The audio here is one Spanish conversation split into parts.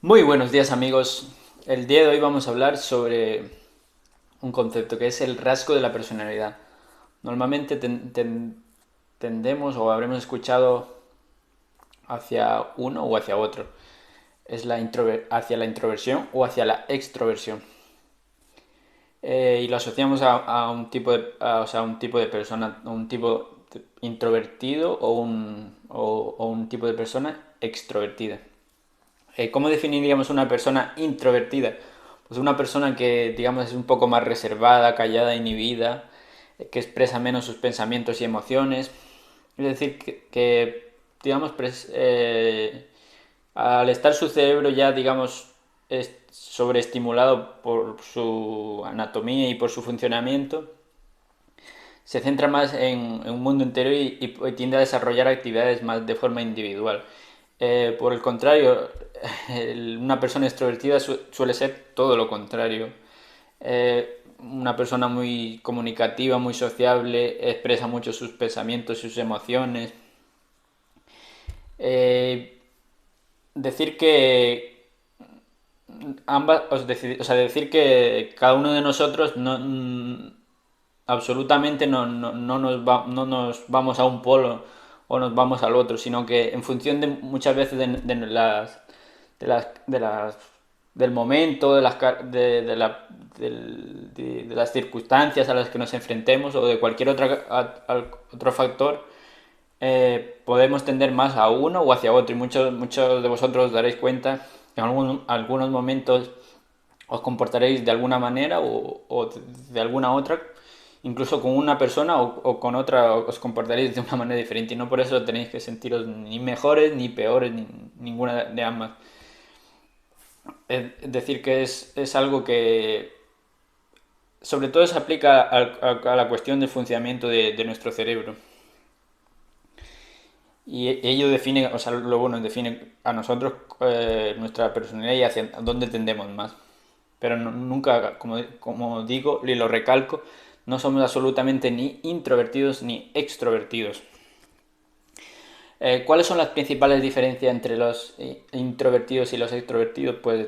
Muy buenos días amigos. El día de hoy vamos a hablar sobre un concepto que es el rasgo de la personalidad. Normalmente tendemos o habremos escuchado hacia uno o hacia otro. Es hacia la introversión o hacia la extroversión. Y lo asociamos a un tipo o sea, a un tipo de persona, a un tipo introvertido o un tipo de persona extrovertida. ¿Cómo definiríamos una persona introvertida? Pues una persona que, digamos, es un poco más reservada, callada, inhibida, que expresa menos sus pensamientos y emociones. Es decir, digamos, al estar su cerebro ya, digamos, sobreestimulado por su anatomía y por su funcionamiento, se centra más en un mundo entero y tiende a desarrollar actividades más de forma individual. Por el contrario, una persona extrovertida suele ser todo lo contrario. Una persona muy comunicativa, muy sociable, expresa mucho sus pensamientos, sus emociones. Eh, decir que o sea, decir que cada uno de nosotros absolutamente no nos vamos a un polo o nos vamos al otro, sino que en función de muchas veces de las del momento, de las circunstancias a las que nos enfrentemos o de cualquier otro factor, podemos tender más a uno o hacia otro. Y muchos de vosotros os daréis cuenta que en algunos momentos os comportaréis de alguna manera o de alguna otra, incluso con una persona o con otra os comportaréis de una manera diferente y no por eso tenéis que sentiros ni mejores ni peores, ni ninguna de ambas. Es decir, que es algo que sobre todo se aplica a la cuestión del funcionamiento de nuestro cerebro. Y ello define, o sea, lo bueno, define a nosotros nuestra personalidad y hacia dónde tendemos más. Pero nunca, como digo y lo recalco, no somos absolutamente ni introvertidos ni extrovertidos. ¿Cuáles son las principales diferencias entre los introvertidos y los extrovertidos? Pues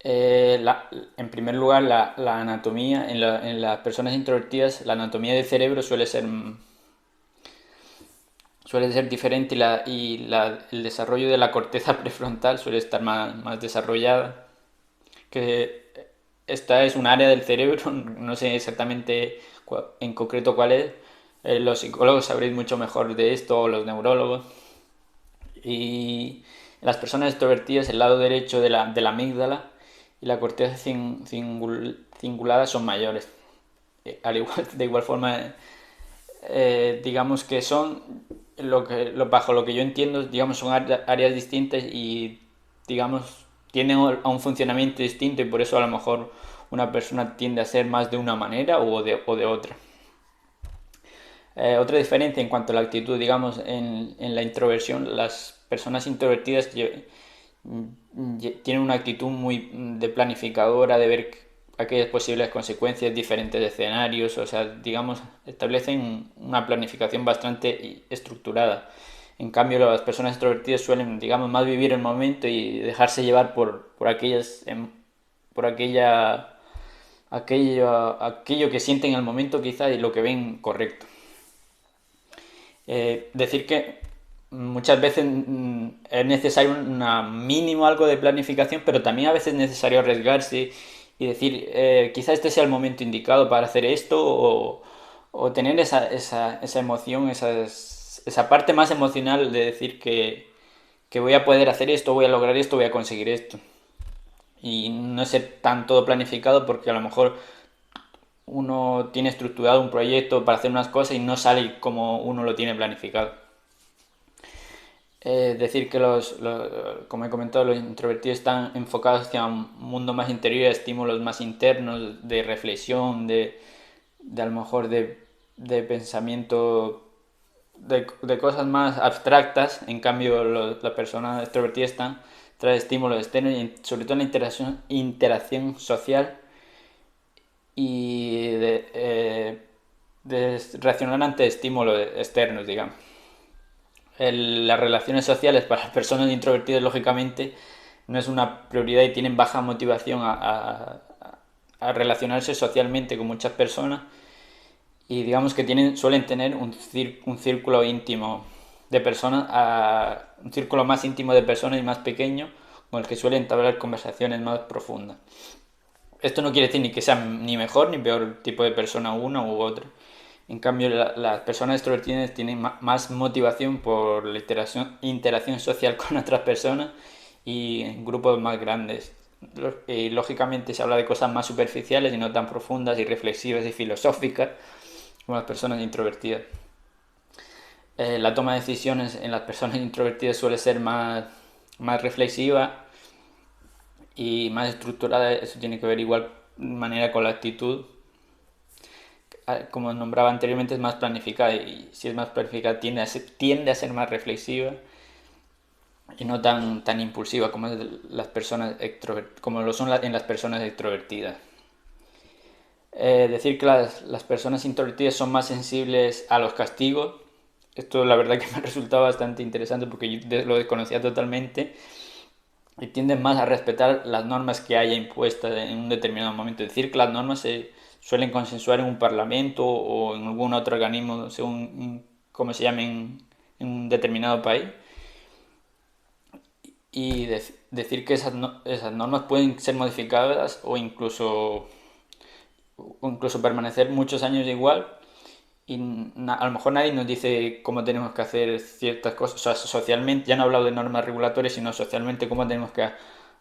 en primer lugar, la anatomía, en las personas introvertidas, la anatomía del cerebro suele ser diferente el desarrollo de la corteza prefrontal suele estar más desarrollada. Que esta es un área del cerebro, no sé exactamente en concreto cuál es. Los psicólogos sabréis mucho mejor de esto, o los neurólogos. Y las personas extrovertidas, el lado derecho de la amígdala y la corteza cingulada son mayores. De igual forma, digamos que son bajo lo que yo entiendo, digamos, son áreas distintas y, digamos, tienden a un funcionamiento distinto y por eso a lo mejor una persona tiende a ser más de una manera o de otra. Otra diferencia en cuanto a la actitud, digamos, en la introversión, las personas introvertidas tienen una actitud muy de planificadora, de ver aquellas posibles consecuencias, diferentes escenarios, o sea, digamos, establecen una planificación bastante estructurada. En cambio, las personas extrovertidas suelen, digamos, más vivir el momento y dejarse llevar por por aquello que sienten en el momento quizá y lo que ven correcto. Decir que muchas veces es necesario un mínimo algo de planificación, pero también a veces es necesario arriesgarse y decir, quizá este sea el momento indicado para hacer esto o tener esa emoción, esa parte más emocional de decir que voy a poder hacer esto, voy a lograr esto, voy a conseguir esto. Y no ser tan todo planificado porque a lo mejor uno tiene estructurado un proyecto para hacer unas cosas y no sale como uno lo tiene planificado. Decir que como he comentado, los introvertidos están enfocados hacia un mundo más interior, estímulos más internos, de reflexión, de a lo mejor de pensamiento, de cosas más abstractas. En cambio, las personas extrovertidas están tras estímulos externos y sobre todo en la interacción social y de reaccionar ante estímulos externos, digamos. las relaciones sociales para las personas introvertidas, lógicamente, no es una prioridad y tienen baja motivación a relacionarse socialmente con muchas personas y digamos que suelen tener un círculo íntimo de personas, un círculo más íntimo de personas y más pequeño con el que suelen entablar conversaciones más profundas. Esto no quiere decir ni que sean ni mejor ni peor tipo de persona una u otra. En cambio, las personas extrovertidas tienen más motivación por la interacción social con otras personas y en grupos más grandes. Y lógicamente se habla de cosas más superficiales y no tan profundas y reflexivas y filosóficas como las personas introvertidas. La toma de decisiones en las personas introvertidas suele ser más reflexiva y más estructurada. Eso tiene que ver igual de manera con la actitud. Como nombraba anteriormente, es más planificada y si es más planificada tiende a ser más reflexiva y no tan impulsiva como las personas como lo son en las personas extrovertidas. Decir que las personas introvertidas son más sensibles a los castigos. Esto la verdad que me ha resultado bastante interesante porque yo lo desconocía totalmente y tienden más a respetar las normas que haya impuestas en un determinado momento. Es decir, que las normas se suelen consensuar en un parlamento o en algún otro organismo, según cómo se llame en un determinado país. Y decir que esas normas pueden ser modificadas o incluso permanecer muchos años igual y a lo mejor nadie nos dice cómo tenemos que hacer ciertas cosas, o sea, socialmente, ya no he hablado de normas regulatorias, sino socialmente cómo tenemos que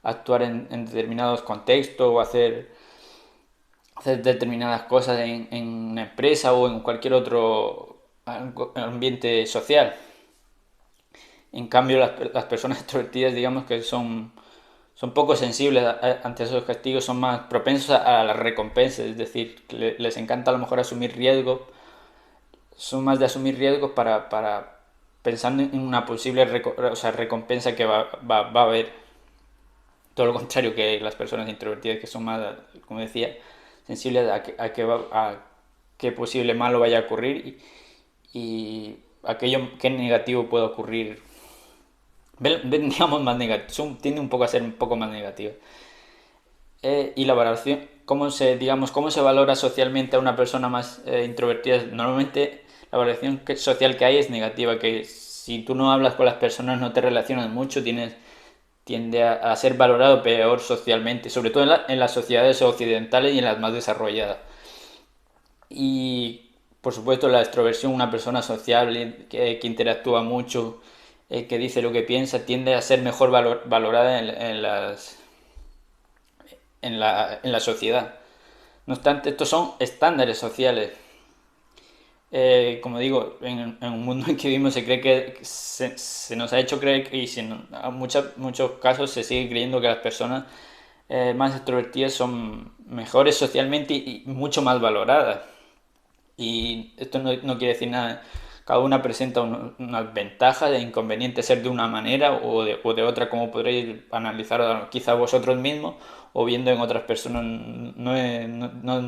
actuar en determinados contextos o hacer determinadas cosas en una empresa o en cualquier otro ambiente social. En cambio, las personas extrovertidas, digamos que son poco sensibles ante esos castigos, son más propensos a las recompensas, es decir, les encanta a lo mejor asumir riesgos, son más de asumir riesgos para pensando en una posible recompensa que va a haber. Todo lo contrario que las personas introvertidas que son más, como decía, sensibles a que posible malo vaya a ocurrir y aquello que negativo pueda ocurrir. Digamos más negativo, tiende un poco a ser un poco más negativo. Y la valoración, cómo se valora socialmente a una persona más introvertida. Normalmente la valoración social que hay es negativa, que si tú no hablas con las personas, no te relacionas mucho, tiende a ser valorado peor socialmente, sobre todo en las sociedades occidentales y en las más desarrolladas. Y por supuesto la extroversión, una persona sociable que interactúa mucho, que dice lo que piensa, tiende a ser mejor valorada en la sociedad. No obstante, estos son estándares sociales. Como digo, en un mundo en que vivimos se cree que se nos ha hecho creer y en muchos casos se sigue creyendo que las personas más extrovertidas son mejores socialmente y mucho más valoradas. Y esto no quiere decir nada. Cada una presenta unas ventajas e inconvenientes ser de una manera o de otra, como podréis analizar quizá vosotros mismos o viendo en otras personas.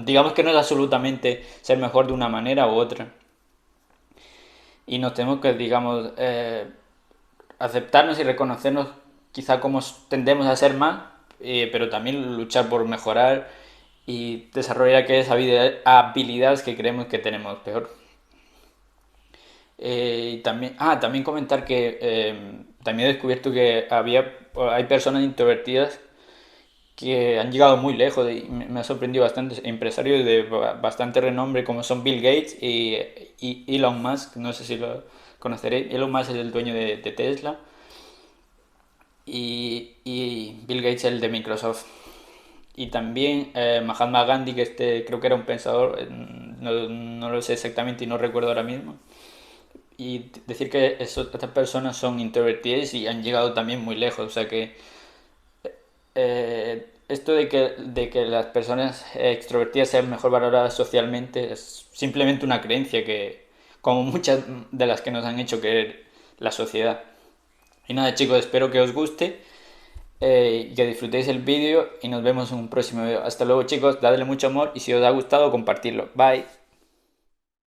Digamos que no es absolutamente ser mejor de una manera u otra. Y nos tenemos que, digamos, aceptarnos y reconocernos quizá como tendemos a ser más, pero también luchar por mejorar y desarrollar aquellas habilidades que creemos que tenemos peor. Y también comentar que también he descubierto que hay personas introvertidas que han llegado muy lejos y me ha sorprendido bastante. Empresarios de bastante renombre como son Bill Gates y Elon Musk, no sé si lo conoceréis. Elon Musk es el dueño de Tesla y Bill Gates el de Microsoft. Y también Mahatma Gandhi, que creo que era un pensador, no lo sé exactamente y no recuerdo ahora mismo. Y decir que estas personas son introvertidas y han llegado también muy lejos. O sea que esto de que las personas extrovertidas sean mejor valoradas socialmente es simplemente una creencia que, como muchas de las que nos han hecho creer la sociedad. Y nada chicos, espero que os guste y que disfrutéis el vídeo y nos vemos en un próximo vídeo. Hasta luego chicos, dadle mucho amor y si os ha gustado compartirlo. Bye.